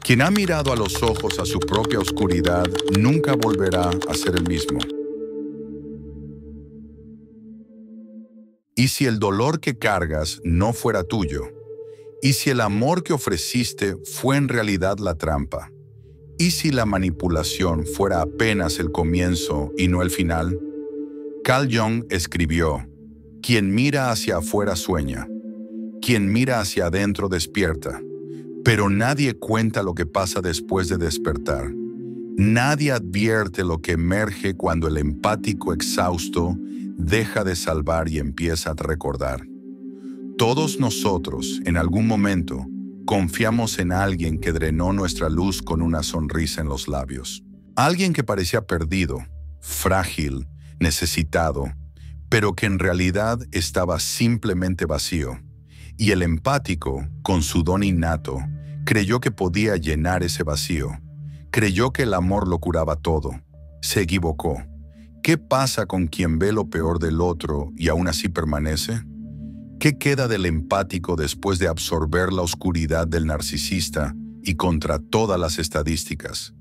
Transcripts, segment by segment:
Quien ha mirado a los ojos a su propia oscuridad nunca volverá a ser el mismo. ¿Y si el dolor que cargas no fuera tuyo? ¿Y si el amor que ofreciste fue en realidad la trampa? ¿Y si la manipulación fuera apenas el comienzo y no el final? Carl Jung escribió: quien mira hacia afuera sueña, quien mira hacia adentro despierta, pero nadie cuenta lo que pasa después de despertar. Nadie advierte lo que emerge cuando el empático exhausto deja de salvar y empieza a recordar. Todos nosotros, en algún momento, confiamos en alguien que drenó nuestra luz con una sonrisa en los labios. Alguien que parecía perdido, frágil, necesitado, pero que en realidad estaba simplemente vacío. Y el empático, con su don innato, creyó que podía llenar ese vacío. Creyó que el amor lo curaba todo. Se equivocó. ¿Qué pasa con quien ve lo peor del otro y aún así permanece? ¿Qué queda del empático después de absorber la oscuridad del narcisista y contra todas las estadísticas?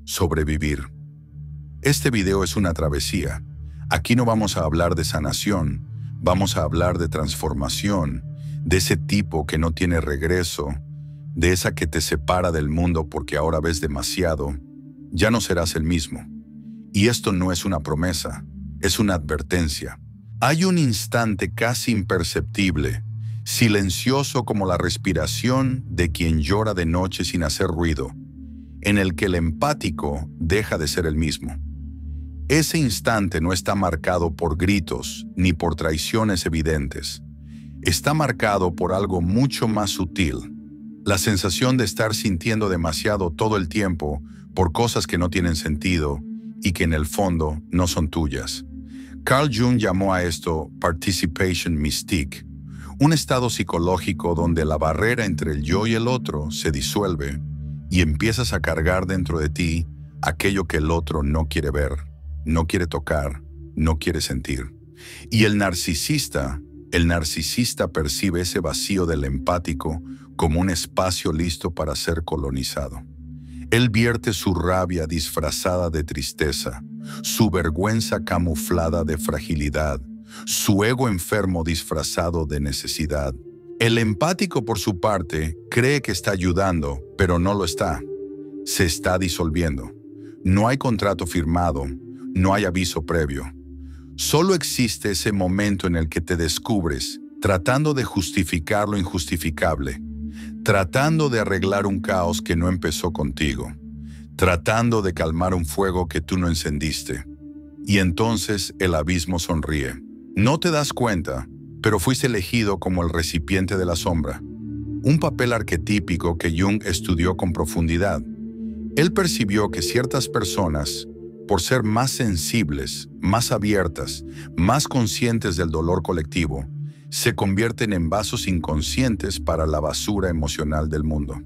Sobrevivir. Este video es una travesía. Aquí no vamos a hablar de sanación, vamos a hablar de transformación, de ese tipo que no tiene regreso, de esa que te separa del mundo porque ahora ves demasiado. Ya no serás el mismo. Y esto no es una promesa, es una advertencia. Hay un instante casi imperceptible, silencioso como la respiración de quien llora de noche sin hacer ruido, en el que el empático deja de ser el mismo. Ese instante no está marcado por gritos ni por traiciones evidentes. Está marcado por algo mucho más sutil, la sensación de estar sintiendo demasiado todo el tiempo por cosas que no tienen sentido y que en el fondo no son tuyas. Carl Jung llamó a esto participation mystique, un estado psicológico donde la barrera entre el yo y el otro se disuelve y empiezas a cargar dentro de ti aquello que el otro no quiere ver, no quiere tocar, no quiere sentir. Y el narcisista percibe ese vacío del empático como un espacio listo para ser colonizado. Él vierte su rabia disfrazada de tristeza, su vergüenza camuflada de fragilidad, su ego enfermo disfrazado de necesidad. El empático, por su parte, cree que está ayudando, pero no lo está. Se está disolviendo. No hay contrato firmado, no hay aviso previo. Solo existe ese momento en el que te descubres tratando de justificar lo injustificable, tratando de arreglar un caos que no empezó contigo, tratando de calmar un fuego que tú no encendiste. Y entonces el abismo sonríe. No te das cuenta, pero fuiste elegido como el recipiente de la sombra, un papel arquetípico que Jung estudió con profundidad. Él percibió que ciertas personas, por ser más sensibles, más abiertas, más conscientes del dolor colectivo, se convierten en vasos inconscientes para la basura emocional del mundo.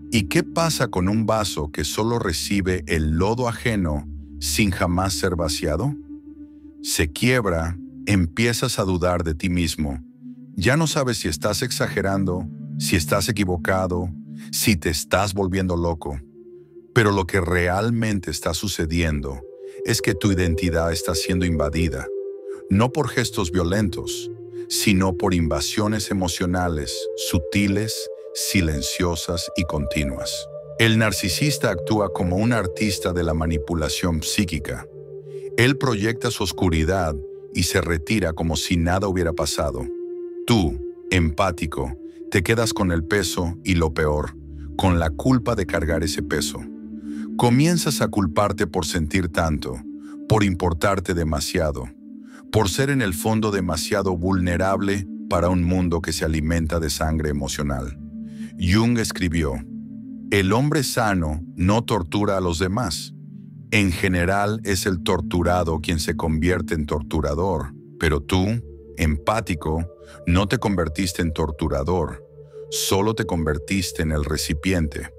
¿Y qué pasa con un vaso que solo recibe el lodo ajeno sin jamás ser vaciado? Se quiebra, empiezas a dudar de ti mismo. Ya no sabes si estás exagerando, si estás equivocado, si te estás volviendo loco. Pero lo que realmente está sucediendo es que tu identidad está siendo invadida, no por gestos violentos, sino por invasiones emocionales, sutiles, silenciosas y continuas. El narcisista actúa como un artista de la manipulación psíquica. Él proyecta su oscuridad y se retira como si nada hubiera pasado. Tú, empático, te quedas con el peso y lo peor, con la culpa de cargar ese peso. Comienzas a culparte por sentir tanto, por importarte demasiado, por ser en el fondo demasiado vulnerable para un mundo que se alimenta de sangre emocional. Jung escribió: el hombre sano no tortura a los demás. En general es el torturado quien se convierte en torturador, pero tú, empático, no te convertiste en torturador, solo te convertiste en el recipiente,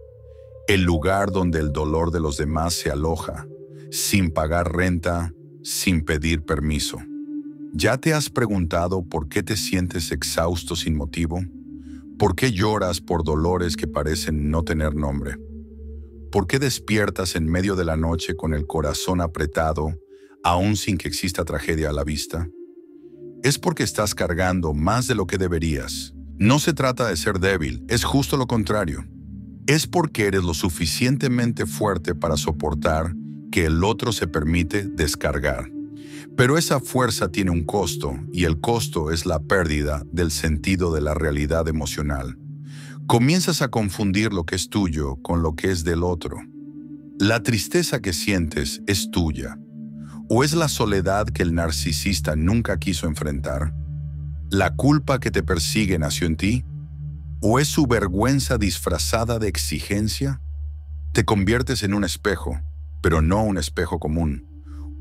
el lugar donde el dolor de los demás se aloja, sin pagar renta, sin pedir permiso. ¿Ya te has preguntado por qué te sientes exhausto sin motivo? ¿Por qué lloras por dolores que parecen no tener nombre? ¿Por qué despiertas en medio de la noche con el corazón apretado, aún sin que exista tragedia a la vista? Es porque estás cargando más de lo que deberías. No se trata de ser débil, es justo lo contrario. Es porque eres lo suficientemente fuerte para soportar que el otro se permite descargar. Pero esa fuerza tiene un costo, y el costo es la pérdida del sentido de la realidad emocional. Comienzas a confundir lo que es tuyo con lo que es del otro. La tristeza que sientes es tuya, o es la soledad que el narcisista nunca quiso enfrentar. ¿La culpa que te persigue nació en ti? ¿O es su vergüenza disfrazada de exigencia? Te conviertes en un espejo, pero no un espejo común.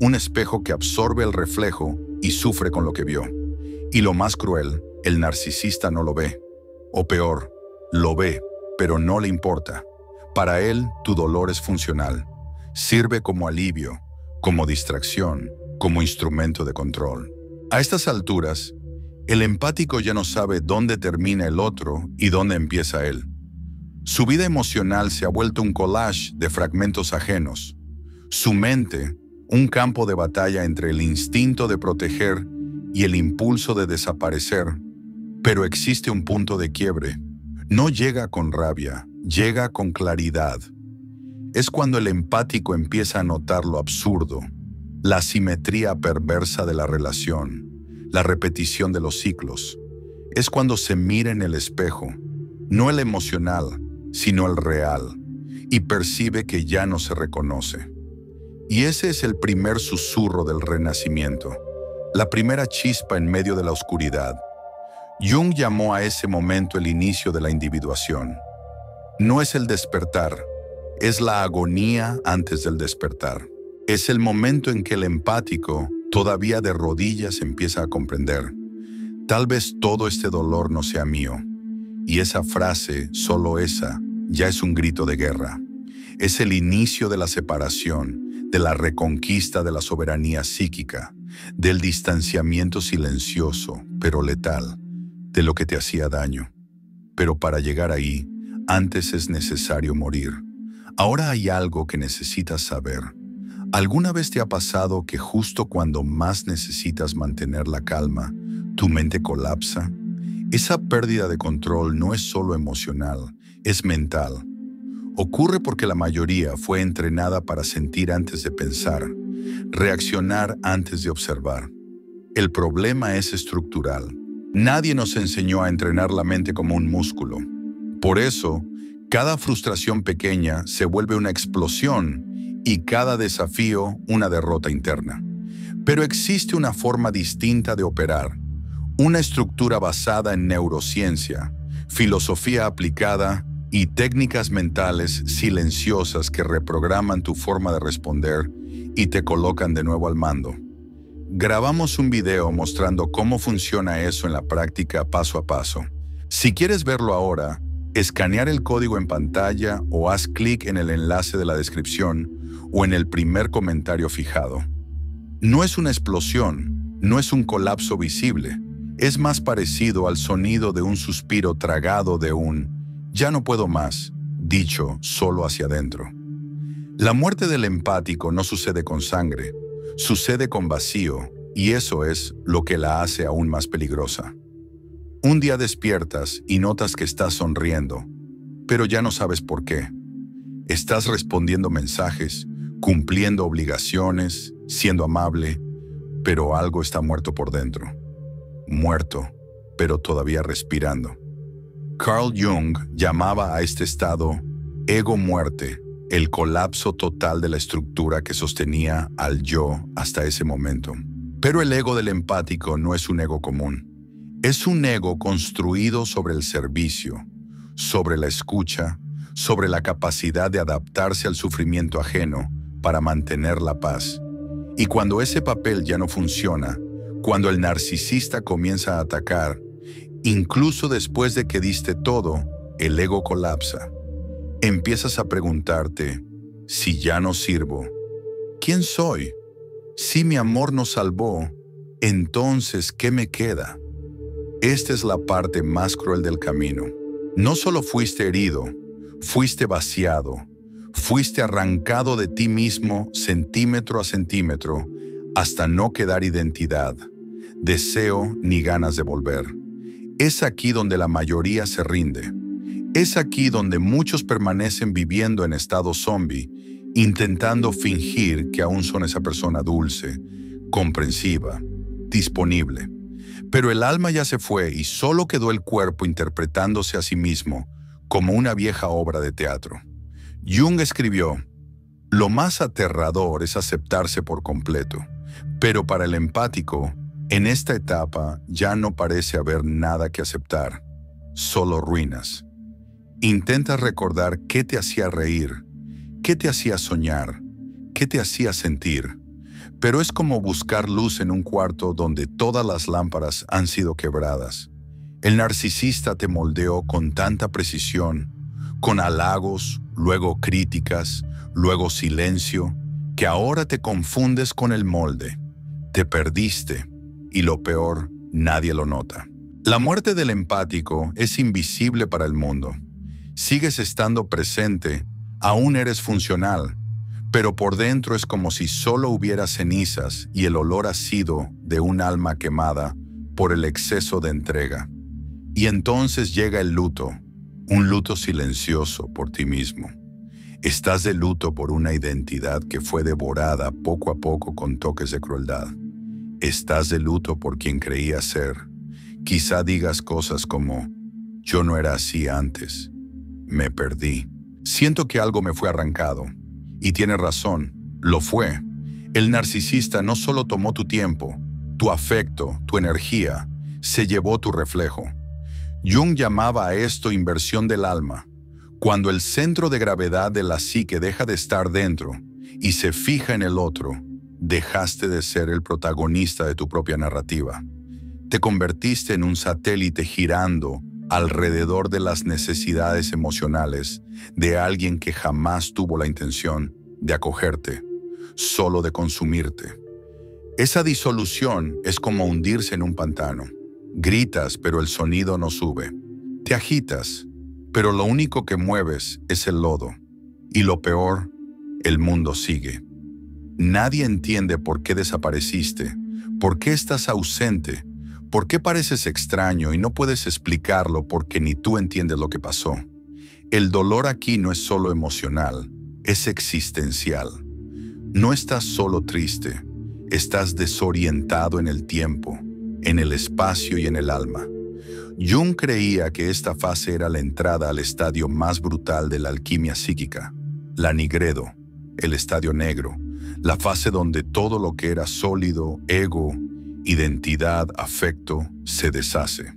Un espejo que absorbe el reflejo y sufre con lo que vio. Y lo más cruel, el narcisista no lo ve. O peor, lo ve, pero no le importa. Para él, tu dolor es funcional. Sirve como alivio, como distracción, como instrumento de control. A estas alturas, el empático ya no sabe dónde termina el otro y dónde empieza él. Su vida emocional se ha vuelto un collage de fragmentos ajenos. Su mente, un campo de batalla entre el instinto de proteger y el impulso de desaparecer. Pero existe un punto de quiebre. No llega con rabia, llega con claridad. Es cuando el empático empieza a notar lo absurdo, la asimetría perversa de la relación, la repetición de los ciclos. Es cuando se mira en el espejo, no el emocional, sino el real, y percibe que ya no se reconoce. Y ese es el primer susurro del renacimiento, la primera chispa en medio de la oscuridad. Jung llamó a ese momento el inicio de la individuación. No es el despertar, es la agonía antes del despertar. Es el momento en que el empático, todavía de rodillas, empieza a comprender: tal vez todo este dolor no sea mío. Y esa frase, solo esa, ya es un grito de guerra. Es el inicio de la separación, de la reconquista de la soberanía psíquica, del distanciamiento silencioso, pero letal, de lo que te hacía daño. Pero para llegar ahí, antes es necesario morir. Ahora hay algo que necesitas saber. ¿Alguna vez te ha pasado que justo cuando más necesitas mantener la calma, tu mente colapsa? Esa pérdida de control no es solo emocional, es mental. Ocurre porque la mayoría fue entrenada para sentir antes de pensar, reaccionar antes de observar. El problema es estructural. Nadie nos enseñó a entrenar la mente como un músculo. Por eso, cada frustración pequeña se vuelve una explosión y cada desafío una derrota interna. Pero existe una forma distinta de operar, una estructura basada en neurociencia, filosofía aplicada y técnicas mentales silenciosas que reprograman tu forma de responder y te colocan de nuevo al mando. Grabamos un video mostrando cómo funciona eso en la práctica paso a paso. Si quieres verlo ahora, escanear el código en pantalla o haz clic en el enlace de la descripción o en el primer comentario fijado. No es una explosión, no es un colapso visible, es más parecido al sonido de un suspiro tragado de un "ya no puedo más", dicho solo hacia adentro. La muerte del empático no sucede con sangre, sucede con vacío, y eso es lo que la hace aún más peligrosa. Un día despiertas y notas que estás sonriendo, pero ya no sabes por qué. Estás respondiendo mensajes, cumpliendo obligaciones, siendo amable, pero algo está muerto por dentro. Muerto, pero todavía respirando. Carl Jung llamaba a este estado ego-muerte, el colapso total de la estructura que sostenía al yo hasta ese momento. Pero el ego del empático no es un ego común. Es un ego construido sobre el servicio, sobre la escucha, sobre la capacidad de adaptarse al sufrimiento ajeno para mantener la paz. Y cuando ese papel ya no funciona, cuando el narcisista comienza a atacar, incluso después de que diste todo, el ego colapsa. Empiezas a preguntarte: si ya no sirvo, ¿quién soy? Si mi amor no salvó, entonces, ¿qué me queda? Esta es la parte más cruel del camino. No solo fuiste herido, fuiste vaciado, Fuiste arrancado de ti mismo centímetro a centímetro hasta no quedar identidad, deseo ni ganas de volver. Es aquí donde la mayoría se rinde. Es aquí donde muchos permanecen viviendo en estado zombie, intentando fingir que aún son esa persona dulce, comprensiva, disponible. Pero el alma ya se fue y solo quedó el cuerpo interpretándose a sí mismo como una vieja obra de teatro. Jung escribió: lo más aterrador es aceptarse por completo, pero para el empático, en esta etapa ya no parece haber nada que aceptar, solo ruinas. Intenta recordar qué te hacía reír, qué te hacía soñar, qué te hacía sentir, pero es como buscar luz en un cuarto donde todas las lámparas han sido quebradas. El narcisista te moldeó con tanta precisión, con halagos, luego críticas, luego silencio, que ahora te confundes con el molde. Te perdiste, y lo peor, nadie lo nota. La muerte del empático es invisible para el mundo. Sigues estando presente, aún eres funcional, pero por dentro es como si solo hubiera cenizas y el olor ácido de un alma quemada por el exceso de entrega. Y entonces llega el luto, un luto silencioso por ti mismo. Estás de luto por una identidad que fue devorada poco a poco con toques de crueldad. Estás de luto por quien creías ser. Quizá digas cosas como: yo no era así antes, me perdí. Siento que algo me fue arrancado. Y tienes razón, lo fue. El narcisista no solo tomó tu tiempo, tu afecto, tu energía, se llevó tu reflejo. Jung llamaba a esto inversión del alma. Cuando el centro de gravedad de la psique deja de estar dentro y se fija en el otro, dejaste de ser el protagonista de tu propia narrativa. Te convertiste en un satélite girando alrededor de las necesidades emocionales de alguien que jamás tuvo la intención de acogerte, solo de consumirte. Esa disolución es como hundirse en un pantano. Gritas, pero el sonido no sube. Te agitas, pero lo único que mueves es el lodo. Y lo peor, el mundo sigue. Nadie entiende por qué desapareciste, por qué estás ausente, por qué pareces extraño y no puedes explicarlo porque ni tú entiendes lo que pasó. El dolor aquí no es solo emocional, es existencial. No estás solo triste, estás desorientado en el tiempo, en el espacio y en el alma. Jung creía que esta fase era la entrada al estadio más brutal de la alquimia psíquica, la nigredo, el estadio negro, la fase donde todo lo que era sólido, ego, identidad, afecto, se deshace.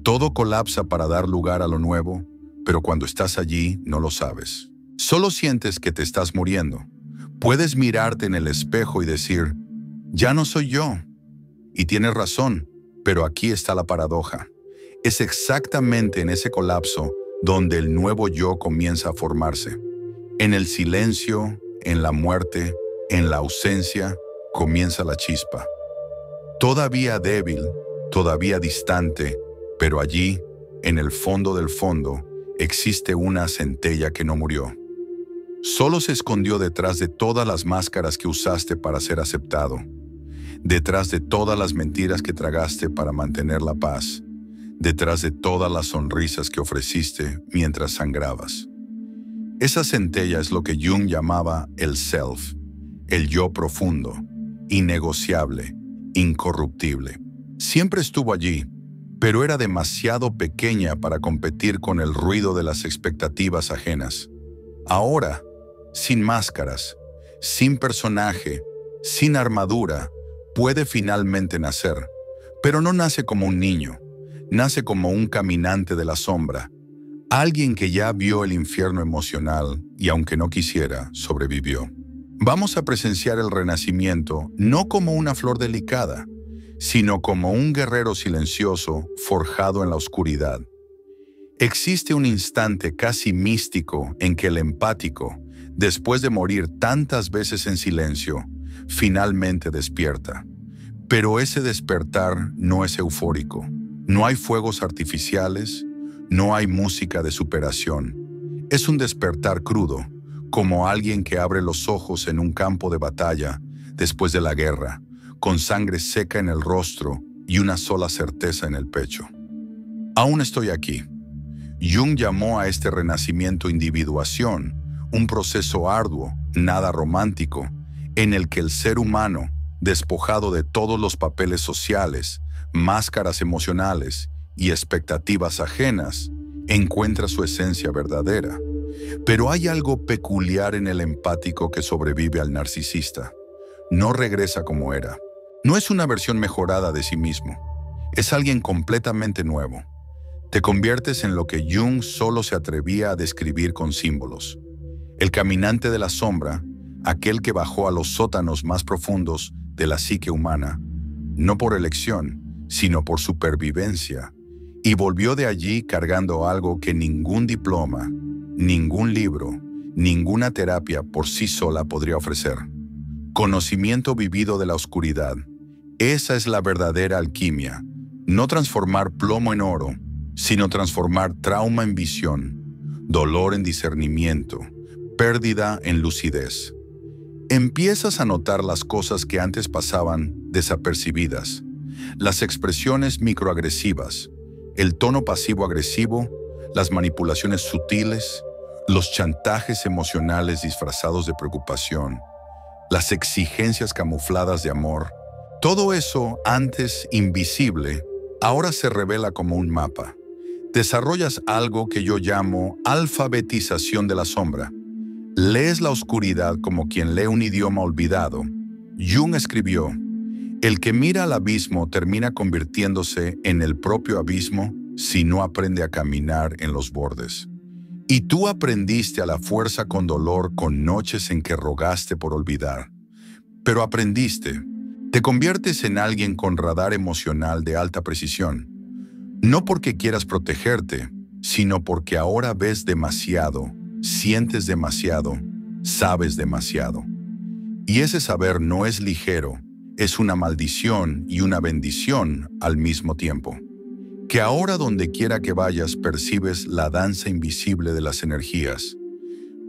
Todo colapsa para dar lugar a lo nuevo, pero cuando estás allí no lo sabes. Solo sientes que te estás muriendo. Puedes mirarte en el espejo y decir: ya no soy yo. Y tienes razón, pero aquí está la paradoja. Es exactamente en ese colapso donde el nuevo yo comienza a formarse. En el silencio, en la muerte, en la ausencia, comienza la chispa. Todavía débil, todavía distante, pero allí, en el fondo del fondo, existe una centella que no murió. Solo se escondió detrás de todas las máscaras que usaste para ser aceptado, detrás de todas las mentiras que tragaste para mantener la paz, detrás de todas las sonrisas que ofreciste mientras sangrabas. Esa centella es lo que Jung llamaba el self, el yo profundo, innegociable, incorruptible. Siempre estuvo allí, pero era demasiado pequeña para competir con el ruido de las expectativas ajenas. Ahora, sin máscaras, sin personaje, sin armadura, puede finalmente nacer, pero no nace como un niño, nace como un caminante de la sombra, alguien que ya vio el infierno emocional y aunque no quisiera, sobrevivió. Vamos a presenciar el renacimiento no como una flor delicada, sino como un guerrero silencioso forjado en la oscuridad. Existe un instante casi místico en que el empático, después de morir tantas veces en silencio, finalmente despierta. Pero ese despertar no es eufórico. No hay fuegos artificiales, no hay música de superación. Es un despertar crudo, como alguien que abre los ojos en un campo de batalla después de la guerra, con sangre seca en el rostro y una sola certeza en el pecho. Aún estoy aquí. Jung llamó a este renacimiento individuación, un proceso arduo, nada romántico, en el que el ser humano, despojado de todos los papeles sociales, máscaras emocionales y expectativas ajenas, encuentra su esencia verdadera. Pero hay algo peculiar en el empático que sobrevive al narcisista. No regresa como era. No es una versión mejorada de sí mismo. Es alguien completamente nuevo. Te conviertes en lo que Jung solo se atrevía a describir con símbolos. El caminante de la sombra, aquel que bajó a los sótanos más profundos de la psique humana, no por elección, sino por supervivencia, y volvió de allí cargando algo que ningún diploma, ningún libro, ninguna terapia por sí sola podría ofrecer. Conocimiento vivido de la oscuridad. Esa es la verdadera alquimia. No transformar plomo en oro, sino transformar trauma en visión, dolor en discernimiento, pérdida en lucidez. Empiezas a notar las cosas que antes pasaban desapercibidas, las expresiones microagresivas, el tono pasivo-agresivo, las manipulaciones sutiles, los chantajes emocionales disfrazados de preocupación, las exigencias camufladas de amor. Todo eso, antes invisible, ahora se revela como un mapa. Desarrollas algo que yo llamo alfabetización de la sombra. Lees la oscuridad como quien lee un idioma olvidado. Jung escribió: el que mira al abismo termina convirtiéndose en el propio abismo si no aprende a caminar en los bordes. Y tú aprendiste a la fuerza con dolor, con noches en que rogaste por olvidar. Pero aprendiste. Te conviertes en alguien con radar emocional de alta precisión. No porque quieras protegerte, sino porque ahora ves demasiado, sientes demasiado, sabes demasiado. Y ese saber no es ligero, es una maldición y una bendición al mismo tiempo. Que ahora donde quiera que vayas percibes la danza invisible de las energías.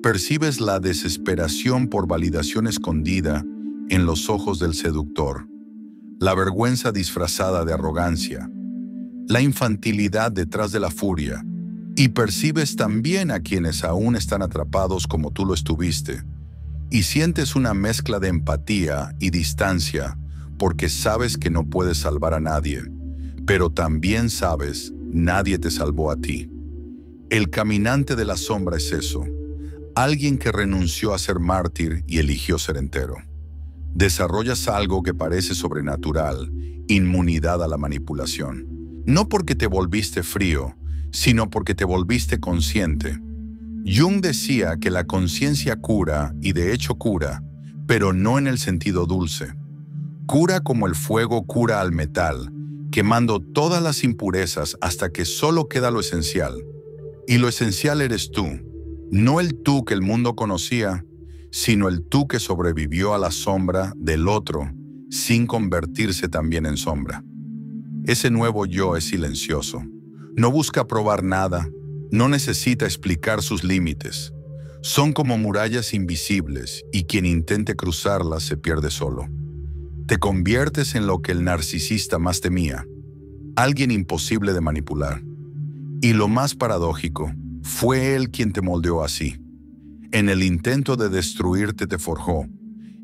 Percibes la desesperación por validación escondida en los ojos del seductor, la vergüenza disfrazada de arrogancia, la infantilidad detrás de la furia, y percibes también a quienes aún están atrapados como tú lo estuviste, y sientes una mezcla de empatía y distancia porque sabes que no puedes salvar a nadie, pero también sabes, nadie te salvó a ti. El caminante de la sombra es eso, alguien que renunció a ser mártir y eligió ser entero. Desarrollas algo que parece sobrenatural, inmunidad a la manipulación. No porque te volviste frío, sino porque te volviste consciente. Jung decía que la conciencia cura, y de hecho cura, pero no en el sentido dulce. Cura como el fuego cura al metal, quemando todas las impurezas hasta que solo queda lo esencial. Y lo esencial eres tú, no el tú que el mundo conocía, sino el tú que sobrevivió a la sombra del otro sin convertirse también en sombra. Ese nuevo yo es silencioso. No busca probar nada, no necesita explicar sus límites. Son como murallas invisibles y quien intente cruzarlas se pierde solo. Te conviertes en lo que el narcisista más temía, alguien imposible de manipular. Y lo más paradójico, fue él quien te moldeó así. En el intento de destruirte te forjó,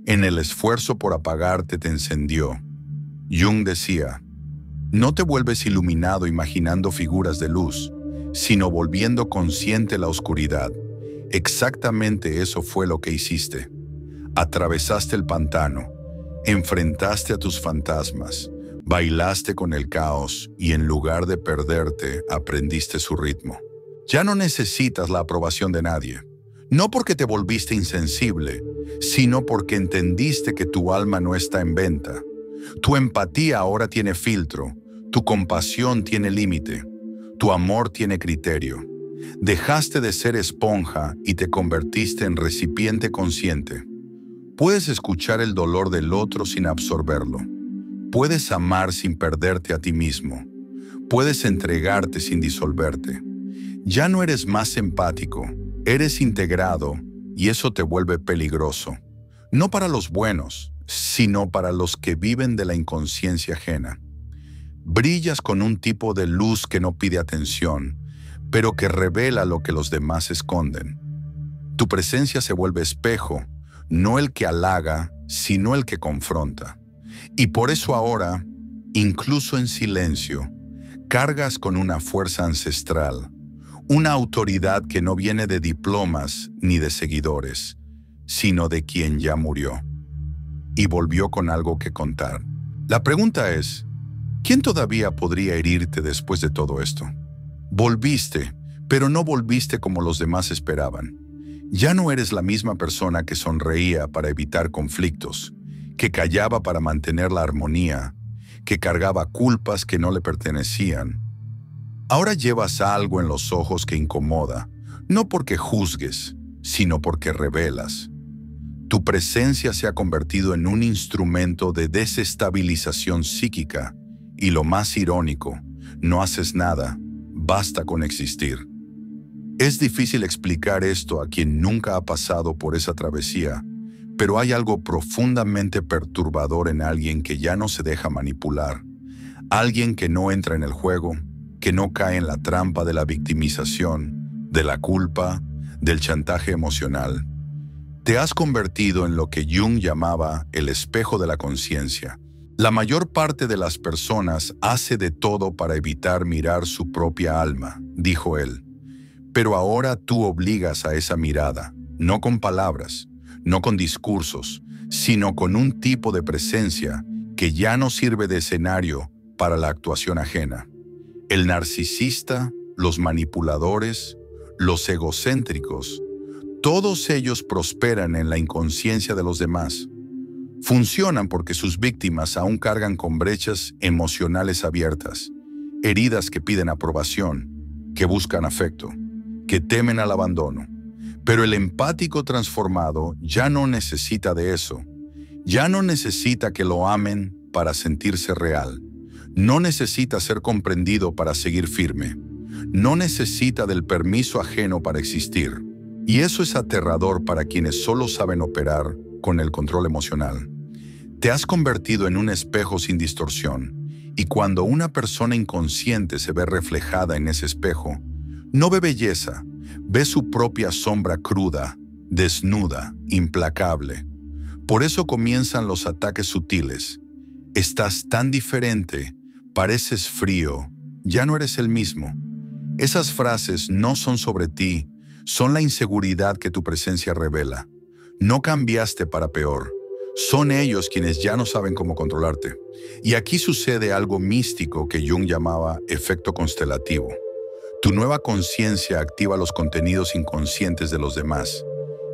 en el esfuerzo por apagarte te encendió. Jung decía: no te vuelves iluminado imaginando figuras de luz, sino volviendo consciente la oscuridad. Exactamente eso fue lo que hiciste. Atravesaste el pantano, enfrentaste a tus fantasmas, bailaste con el caos y en lugar de perderte, aprendiste su ritmo. Ya no necesitas la aprobación de nadie. No porque te volviste insensible, sino porque entendiste que tu alma no está en venta. Tu empatía ahora tiene filtro, tu compasión tiene límite, tu amor tiene criterio. Dejaste de ser esponja y te convertiste en recipiente consciente. Puedes escuchar el dolor del otro sin absorberlo. Puedes amar sin perderte a ti mismo. Puedes entregarte sin disolverte. Ya no eres más empático, eres integrado, y eso te vuelve peligroso, no para los buenos, sino para los que viven de la inconsciencia ajena. Brillas con un tipo de luz que no pide atención, pero que revela lo que los demás esconden. Tu presencia se vuelve espejo, no el que halaga, sino el que confronta. Y por eso ahora, incluso en silencio, cargas con una fuerza ancestral, una autoridad que no viene de diplomas ni de seguidores, sino de quien ya murió y volvió con algo que contar. La pregunta es, ¿quién todavía podría herirte después de todo esto? Volviste, pero no volviste como los demás esperaban. Ya no eres la misma persona que sonreía para evitar conflictos, que callaba para mantener la armonía, que cargaba culpas que no le pertenecían. Ahora llevas algo en los ojos que incomoda, no porque juzgues, sino porque revelas. Tu presencia se ha convertido en un instrumento de desestabilización psíquica, y lo más irónico, no haces nada, basta con existir. Es difícil explicar esto a quien nunca ha pasado por esa travesía, pero hay algo profundamente perturbador en alguien que ya no se deja manipular, alguien que no entra en el juego, que no cae en la trampa de la victimización, de la culpa, del chantaje emocional. Te has convertido en lo que Jung llamaba el espejo de la conciencia. La mayor parte de las personas hace de todo para evitar mirar su propia alma, dijo él. Pero ahora tú obligas a esa mirada, no con palabras, no con discursos, sino con un tipo de presencia que ya no sirve de escenario para la actuación ajena. El narcisista, los manipuladores, los egocéntricos, todos ellos prosperan en la inconsciencia de los demás. Funcionan porque sus víctimas aún cargan con brechas emocionales abiertas, heridas que piden aprobación, que buscan afecto, que temen al abandono. Pero el empático transformado ya no necesita de eso. Ya no necesita que lo amen para sentirse real. No necesita ser comprendido para seguir firme. No necesita del permiso ajeno para existir. Y eso es aterrador para quienes solo saben operar con el control emocional. Te has convertido en un espejo sin distorsión, y cuando una persona inconsciente se ve reflejada en ese espejo, no ve belleza, ve su propia sombra cruda, desnuda, implacable. Por eso comienzan los ataques sutiles. Estás tan diferente, pareces frío, ya no eres el mismo. Esas frases no son sobre ti, son la inseguridad que tu presencia revela. No cambiaste para peor. Son ellos quienes ya no saben cómo controlarte. Y aquí sucede algo místico que Jung llamaba efecto constelativo. Tu nueva conciencia activa los contenidos inconscientes de los demás.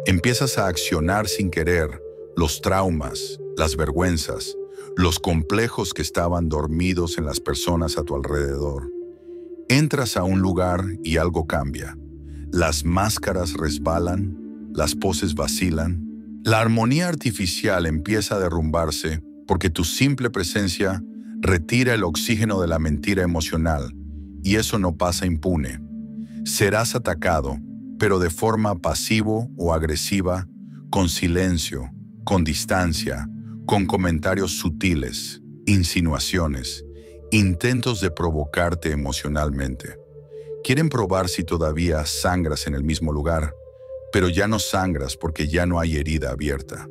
Empiezas a accionar sin querer los traumas, las vergüenzas, los complejos que estaban dormidos en las personas a tu alrededor. Entras a un lugar y algo cambia. Las máscaras resbalan, las poses vacilan. La armonía artificial empieza a derrumbarse porque tu simple presencia retira el oxígeno de la mentira emocional, y eso no pasa impune. Serás atacado, pero de forma pasivo o agresiva, con silencio, con distancia, con comentarios sutiles, insinuaciones, intentos de provocarte emocionalmente. Quieren probar si todavía sangras en el mismo lugar, pero ya no sangras porque ya no hay herida abierta.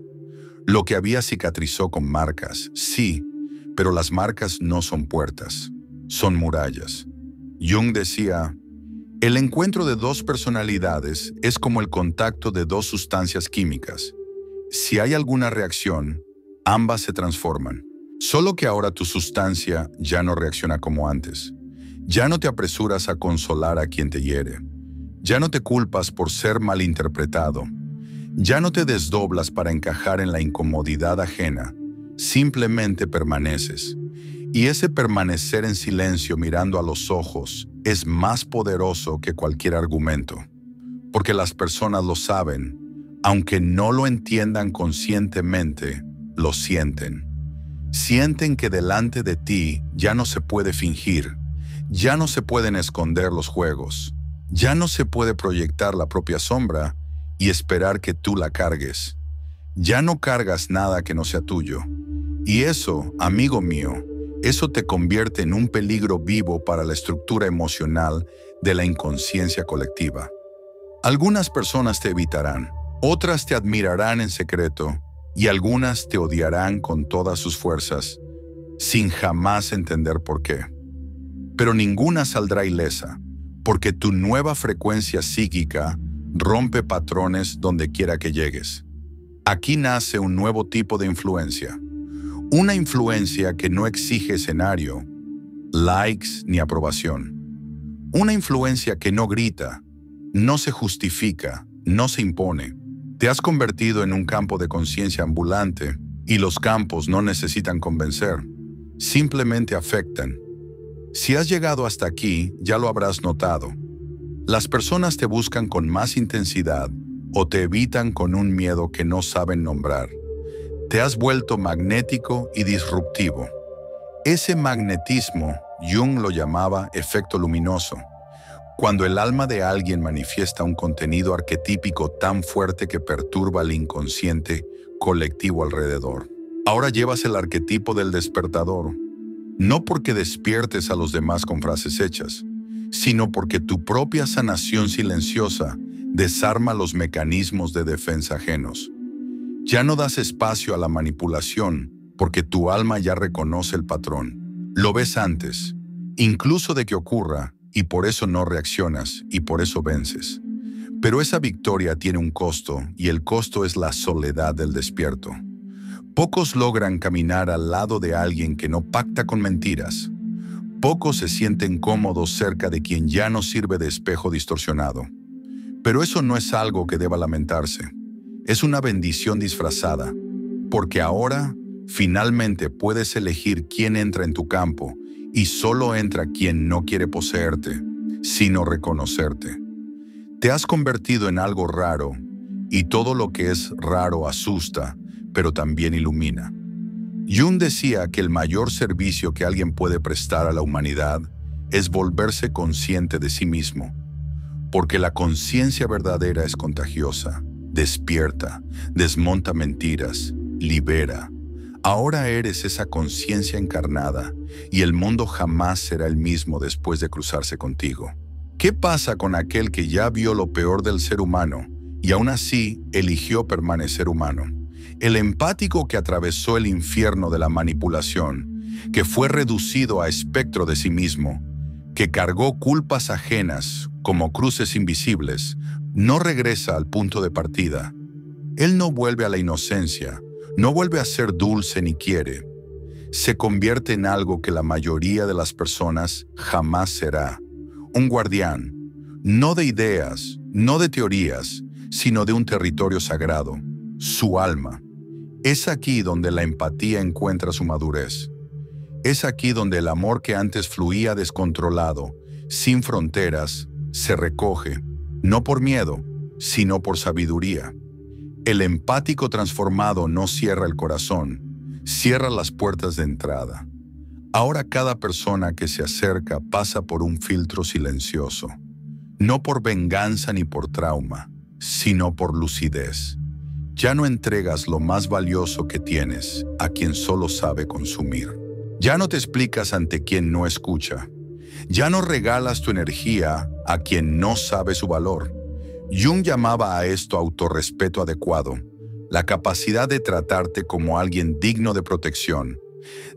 Lo que había cicatrizó con marcas, sí, pero las marcas no son puertas, son murallas. Jung decía, el encuentro de dos personalidades es como el contacto de dos sustancias químicas. Si hay alguna reacción, ambas se transforman. Solo que ahora tu sustancia ya no reacciona como antes. Ya no te apresuras a consolar a quien te hiere. Ya no te culpas por ser malinterpretado. Ya no te desdoblas para encajar en la incomodidad ajena. Simplemente permaneces. Y ese permanecer en silencio mirando a los ojos es más poderoso que cualquier argumento. Porque las personas lo saben, aunque no lo entiendan conscientemente, lo sienten. Sienten que delante de ti ya no se puede fingir, ya no se pueden esconder los juegos. Ya no se puede proyectar la propia sombra y esperar que tú la cargues. Ya no cargas nada que no sea tuyo. Y eso, amigo mío, eso te convierte en un peligro vivo para la estructura emocional de la inconsciencia colectiva. Algunas personas te evitarán, otras te admirarán en secreto y algunas te odiarán con todas sus fuerzas, sin jamás entender por qué. Pero ninguna saldrá ilesa, porque tu nueva frecuencia psíquica rompe patrones donde quiera que llegues. Aquí nace un nuevo tipo de influencia. Una influencia que no exige escenario, likes ni aprobación. Una influencia que no grita, no se justifica, no se impone. Te has convertido en un campo de conciencia ambulante y los campos no necesitan convencer, simplemente afectan. Si has llegado hasta aquí, ya lo habrás notado. Las personas te buscan con más intensidad o te evitan con un miedo que no saben nombrar. Te has vuelto magnético y disruptivo. Ese magnetismo, Jung lo llamaba efecto luminoso. Cuando el alma de alguien manifiesta un contenido arquetípico tan fuerte que perturba al inconsciente colectivo alrededor. Ahora llevas el arquetipo del despertador, no porque despiertes a los demás con frases hechas, sino porque tu propia sanación silenciosa desarma los mecanismos de defensa ajenos. Ya no das espacio a la manipulación porque tu alma ya reconoce el patrón. Lo ves antes, incluso de que ocurra, y por eso no reaccionas y por eso vences. Pero esa victoria tiene un costo y el costo es la soledad del despierto. Pocos logran caminar al lado de alguien que no pacta con mentiras. Pocos se sienten cómodos cerca de quien ya no sirve de espejo distorsionado. Pero eso no es algo que deba lamentarse. Es una bendición disfrazada, porque ahora finalmente puedes elegir quién entra en tu campo y solo entra quien no quiere poseerte, sino reconocerte. Te has convertido en algo raro y todo lo que es raro asusta, pero también ilumina. Jung decía que el mayor servicio que alguien puede prestar a la humanidad es volverse consciente de sí mismo, porque la conciencia verdadera es contagiosa, despierta, desmonta mentiras, libera. Ahora eres esa conciencia encarnada y el mundo jamás será el mismo después de cruzarse contigo. ¿Qué pasa con aquel que ya vio lo peor del ser humano y aún así eligió permanecer humano? El empático que atravesó el infierno de la manipulación, que fue reducido a espectro de sí mismo, que cargó culpas ajenas como cruces invisibles, no regresa al punto de partida. Él no vuelve a la inocencia, no vuelve a ser dulce ni quiere. Se convierte en algo que la mayoría de las personas jamás será. Un guardián, no de ideas, no de teorías, sino de un territorio sagrado, su alma. Es aquí donde la empatía encuentra su madurez. Es aquí donde el amor que antes fluía descontrolado, sin fronteras, se recoge, no por miedo, sino por sabiduría. El empático transformado no cierra el corazón, cierra las puertas de entrada. Ahora cada persona que se acerca pasa por un filtro silencioso, no por venganza ni por trauma, sino por lucidez. Ya no entregas lo más valioso que tienes a quien solo sabe consumir. Ya no te explicas ante quien no escucha. Ya no regalas tu energía a quien no sabe su valor. Jung llamaba a esto autorrespeto adecuado, la capacidad de tratarte como alguien digno de protección,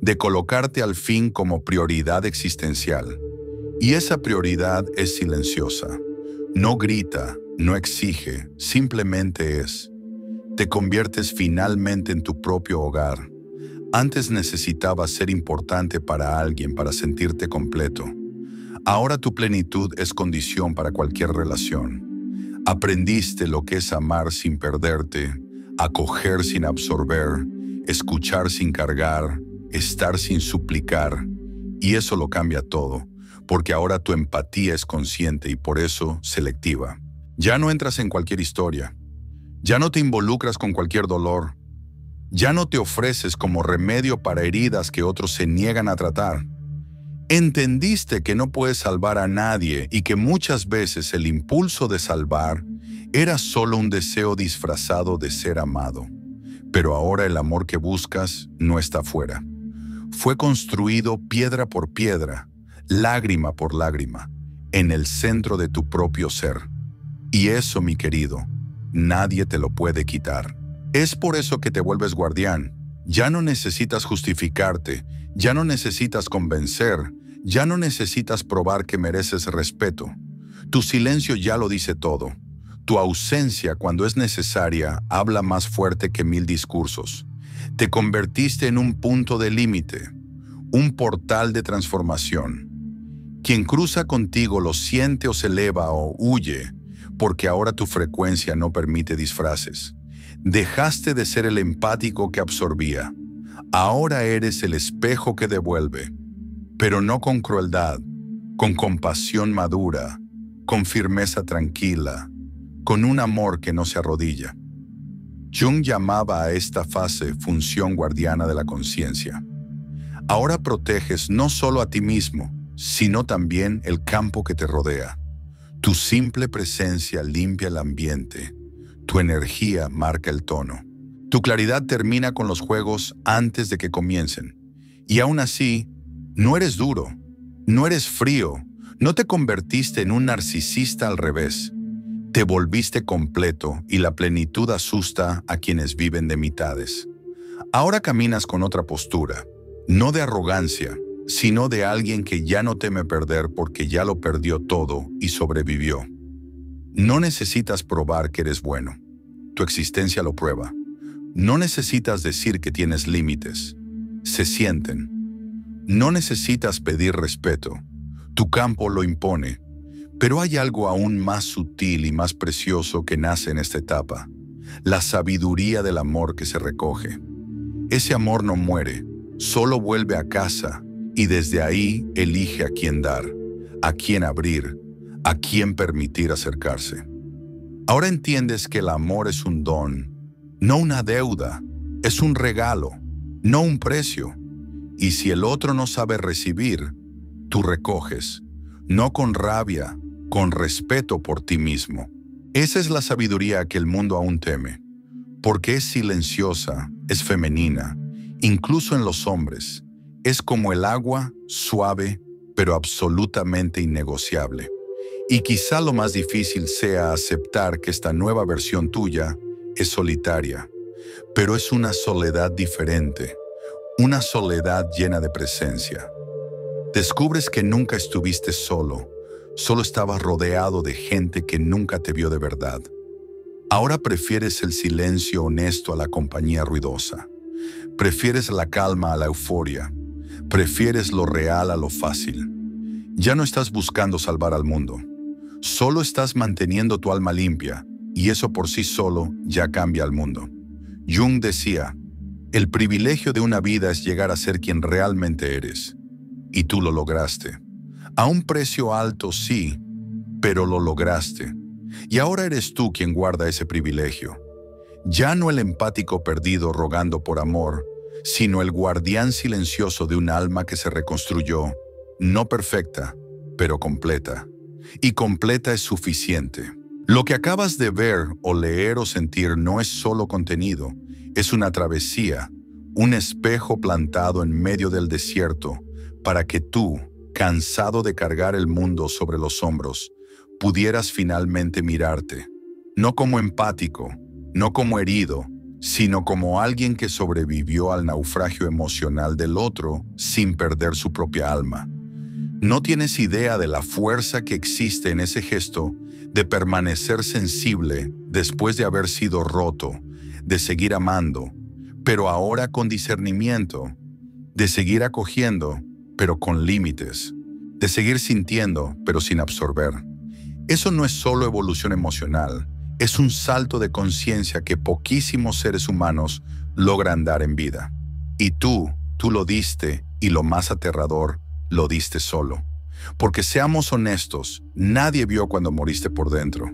de colocarte al fin como prioridad existencial. Y esa prioridad es silenciosa. No grita, no exige, simplemente es. Te conviertes finalmente en tu propio hogar. Antes necesitabas ser importante para alguien para sentirte completo. Ahora tu plenitud es condición para cualquier relación. Aprendiste lo que es amar sin perderte, acoger sin absorber, escuchar sin cargar, estar sin suplicar. Y eso lo cambia todo, porque ahora tu empatía es consciente y por eso selectiva. Ya no entras en cualquier historia. Ya no te involucras con cualquier dolor. Ya no te ofreces como remedio para heridas que otros se niegan a tratar. Entendiste que no puedes salvar a nadie y que muchas veces el impulso de salvar era solo un deseo disfrazado de ser amado. Pero ahora el amor que buscas no está fuera. Fue construido piedra por piedra, lágrima por lágrima, en el centro de tu propio ser. Y eso, mi querido, nadie te lo puede quitar. Es por eso que te vuelves guardián. Ya no necesitas justificarte, ya no necesitas convencer, ya no necesitas probar que mereces respeto. Tu silencio ya lo dice todo. Tu ausencia, cuando es necesaria, habla más fuerte que 1000 discursos. Te convertiste en un punto de límite, un portal de transformación. Quien cruza contigo lo siente o se eleva o huye, porque ahora tu frecuencia no permite disfraces. Dejaste de ser el empático que absorbía. Ahora eres el espejo que devuelve, pero no con crueldad, con compasión madura, con firmeza tranquila, con un amor que no se arrodilla. Jung llamaba a esta fase función guardiana de la conciencia. Ahora proteges no solo a ti mismo, sino también el campo que te rodea. Tu simple presencia limpia el ambiente. Tu energía marca el tono. Tu claridad termina con los juegos antes de que comiencen. Y aún así, no eres duro, no eres frío, no te convertiste en un narcisista al revés. Te volviste completo y la plenitud asusta a quienes viven de mitades. Ahora caminas con otra postura, no de arrogancia, sino de alguien que ya no teme perder porque ya lo perdió todo y sobrevivió. No necesitas probar que eres bueno. Tu existencia lo prueba. No necesitas decir que tienes límites. Se sienten. No necesitas pedir respeto. Tu campo lo impone. Pero hay algo aún más sutil y más precioso que nace en esta etapa. La sabiduría del amor que se recoge. Ese amor no muere, solo vuelve a casa y desde ahí elige a quién dar, a quién abrir, a quién permitir acercarse. Ahora entiendes que el amor es un don, no una deuda, es un regalo, no un precio. Y si el otro no sabe recibir, tú recoges, no con rabia, con respeto por ti mismo. Esa es la sabiduría que el mundo aún teme, porque es silenciosa, es femenina, incluso en los hombres. Es como el agua, suave, pero absolutamente innegociable. Y quizá lo más difícil sea aceptar que esta nueva versión tuya es solitaria, pero es una soledad diferente, una soledad llena de presencia. Descubres que nunca estuviste solo, solo estabas rodeado de gente que nunca te vio de verdad. Ahora prefieres el silencio honesto a la compañía ruidosa. Prefieres la calma a la euforia. Prefieres lo real a lo fácil. Ya no estás buscando salvar al mundo. Solo estás manteniendo tu alma limpia, y eso por sí solo ya cambia al mundo. Jung decía, el privilegio de una vida es llegar a ser quien realmente eres. Y tú lo lograste. A un precio alto, sí, pero lo lograste. Y ahora eres tú quien guarda ese privilegio. Ya no el empático perdido rogando por amor, sino el guardián silencioso de un alma que se reconstruyó, no perfecta, pero completa. Y completa es suficiente. Lo que acabas de ver o leer o sentir no es solo contenido, es una travesía, un espejo plantado en medio del desierto para que tú, cansado de cargar el mundo sobre los hombros, pudieras finalmente mirarte, no como empático, no como herido, sino como alguien que sobrevivió al naufragio emocional del otro sin perder su propia alma. No tienes idea de la fuerza que existe en ese gesto de permanecer sensible después de haber sido roto, de seguir amando, pero ahora con discernimiento, de seguir acogiendo, pero con límites, de seguir sintiendo, pero sin absorber. Eso no es solo evolución emocional, es un salto de conciencia que poquísimos seres humanos logran dar en vida. Y tú lo diste, y lo más aterrador, lo diste solo. Porque seamos honestos, nadie vio cuando moriste por dentro.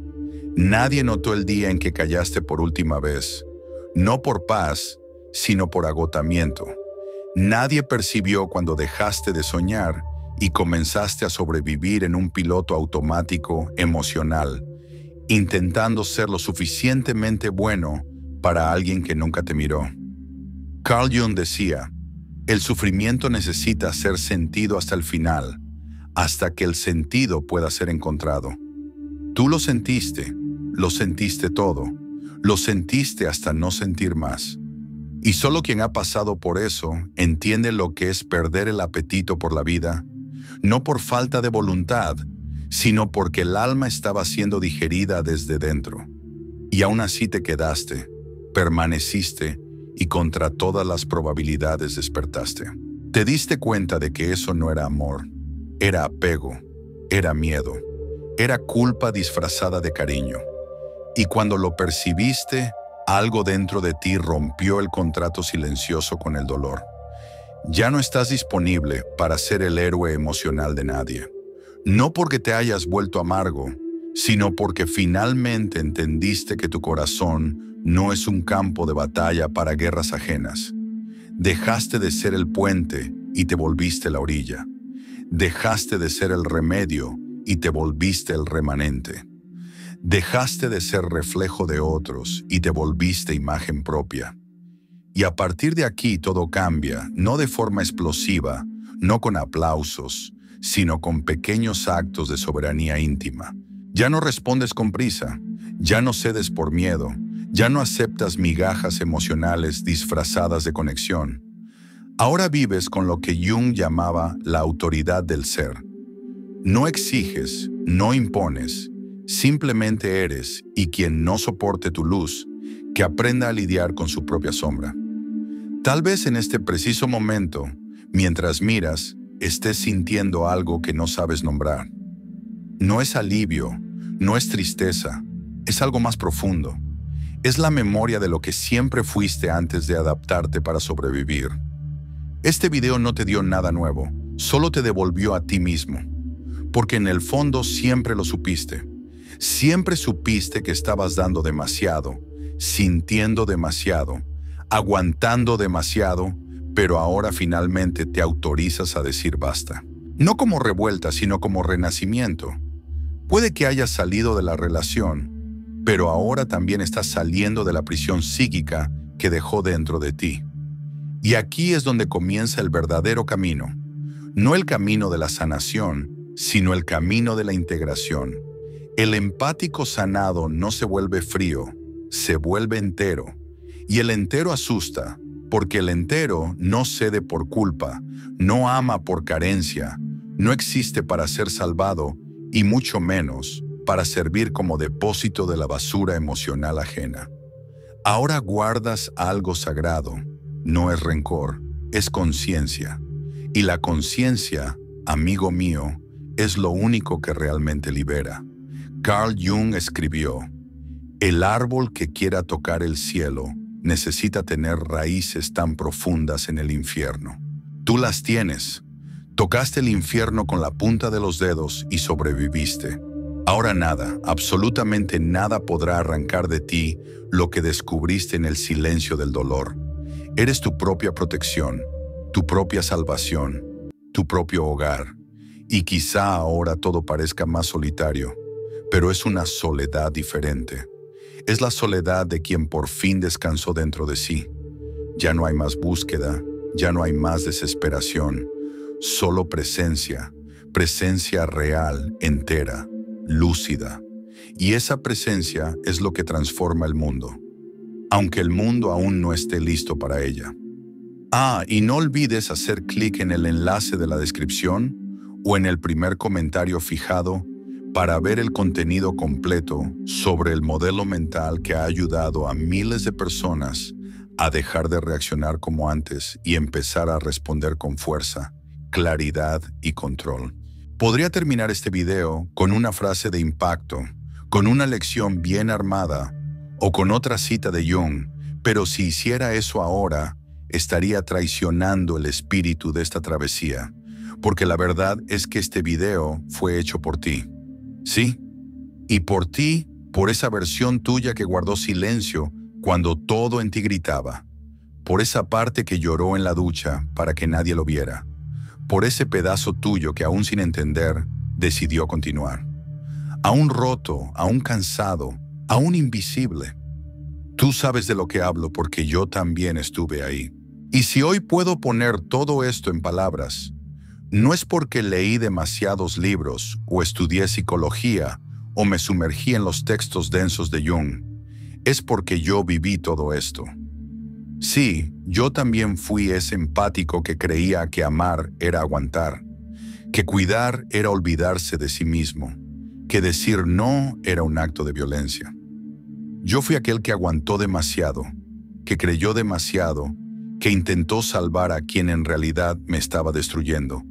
Nadie notó el día en que callaste por última vez, no por paz, sino por agotamiento. Nadie percibió cuando dejaste de soñar y comenzaste a sobrevivir en un piloto automático emocional, intentando ser lo suficientemente bueno para alguien que nunca te miró. Carl Jung decía, el sufrimiento necesita ser sentido hasta el final, hasta que el sentido pueda ser encontrado. Tú lo sentiste todo, lo sentiste hasta no sentir más. Y solo quien ha pasado por eso entiende lo que es perder el apetito por la vida, no por falta de voluntad, sino porque el alma estaba siendo digerida desde dentro. Y aún así te quedaste, permaneciste y contra todas las probabilidades despertaste. Te diste cuenta de que eso no era amor, era apego, era miedo, era culpa disfrazada de cariño. Y cuando lo percibiste, algo dentro de ti rompió el contrato silencioso con el dolor. Ya no estás disponible para ser el héroe emocional de nadie. No porque te hayas vuelto amargo, sino porque finalmente entendiste que tu corazón no es un campo de batalla para guerras ajenas. Dejaste de ser el puente y te volviste la orilla. Dejaste de ser el remedio y te volviste el remanente. Dejaste de ser reflejo de otros y te volviste imagen propia. Y a partir de aquí todo cambia, no de forma explosiva, no con aplausos, sino con pequeños actos de soberanía íntima. Ya no respondes con prisa, ya no cedes por miedo, ya no aceptas migajas emocionales disfrazadas de conexión. Ahora vives con lo que Jung llamaba la autoridad del ser. No exiges, no impones, simplemente eres, y quien no soporte tu luz, que aprenda a lidiar con su propia sombra. Tal vez en este preciso momento, mientras miras, estés sintiendo algo que no sabes nombrar. No es alivio, no es tristeza, es algo más profundo. Es la memoria de lo que siempre fuiste antes de adaptarte para sobrevivir. Este video no te dio nada nuevo, solo te devolvió a ti mismo. Porque en el fondo siempre lo supiste. Siempre supiste que estabas dando demasiado, sintiendo demasiado, aguantando demasiado, pero ahora finalmente te autorizas a decir basta. No como revuelta, sino como renacimiento. Puede que hayas salido de la relación, pero ahora también estás saliendo de la prisión psíquica que dejó dentro de ti. Y aquí es donde comienza el verdadero camino. No el camino de la sanación, sino el camino de la integración. El empático sanado no se vuelve frío, se vuelve entero. Y el entero asusta, porque el entero no cede por culpa, no ama por carencia, no existe para ser salvado y mucho menos para servir como depósito de la basura emocional ajena. Ahora guardas algo sagrado, no es rencor, es conciencia. Y la conciencia, amigo mío, es lo único que realmente libera. Carl Jung escribió, el árbol que quiera tocar el cielo necesita tener raíces tan profundas en el infierno. Tú las tienes. Tocaste el infierno con la punta de los dedos y sobreviviste. Ahora nada, absolutamente nada podrá arrancar de ti lo que descubriste en el silencio del dolor. Eres tu propia protección, tu propia salvación, tu propio hogar. Y quizá ahora todo parezca más solitario, pero es una soledad diferente. Es la soledad de quien por fin descansó dentro de sí. Ya no hay más búsqueda, ya no hay más desesperación, solo presencia, presencia real, entera, lúcida. Y esa presencia es lo que transforma el mundo, aunque el mundo aún no esté listo para ella. Y no olvides hacer clic en el enlace de la descripción o en el primer comentario fijado para ver el contenido completo sobre el modelo mental que ha ayudado a miles de personas a dejar de reaccionar como antes y empezar a responder con fuerza, claridad y control. Podría terminar este video con una frase de impacto, con una lección bien armada o con otra cita de Jung, pero si hiciera eso ahora, estaría traicionando el espíritu de esta travesía, porque la verdad es que este video fue hecho por ti. Sí, y por ti, por esa versión tuya que guardó silencio cuando todo en ti gritaba, por esa parte que lloró en la ducha para que nadie lo viera, por ese pedazo tuyo que aún sin entender, decidió continuar. Aún roto, aún cansado, aún invisible. Tú sabes de lo que hablo porque yo también estuve ahí. Y si hoy puedo poner todo esto en palabras, no es porque leí demasiados libros o estudié psicología o me sumergí en los textos densos de Jung. Es porque yo viví todo esto. Sí, yo también fui ese empático que creía que amar era aguantar, que cuidar era olvidarse de sí mismo, que decir no era un acto de violencia. Yo fui aquel que aguantó demasiado, que creyó demasiado, que intentó salvar a quien en realidad me estaba destruyendo,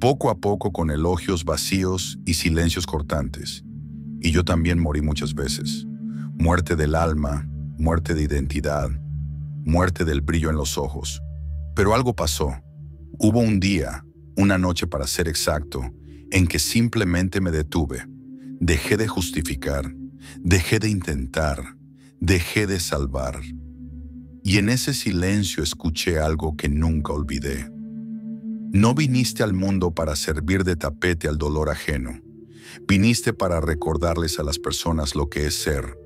poco a poco con elogios vacíos y silencios cortantes. Y yo también morí muchas veces. Muerte del alma, muerte de identidad, muerte del brillo en los ojos. Pero algo pasó. Hubo un día, una noche para ser exacto, en que simplemente me detuve. Dejé de justificar, dejé de intentar, dejé de salvar. Y en ese silencio escuché algo que nunca olvidé. No viniste al mundo para servir de tapete al dolor ajeno. Viniste para recordarles a las personas lo que es ser,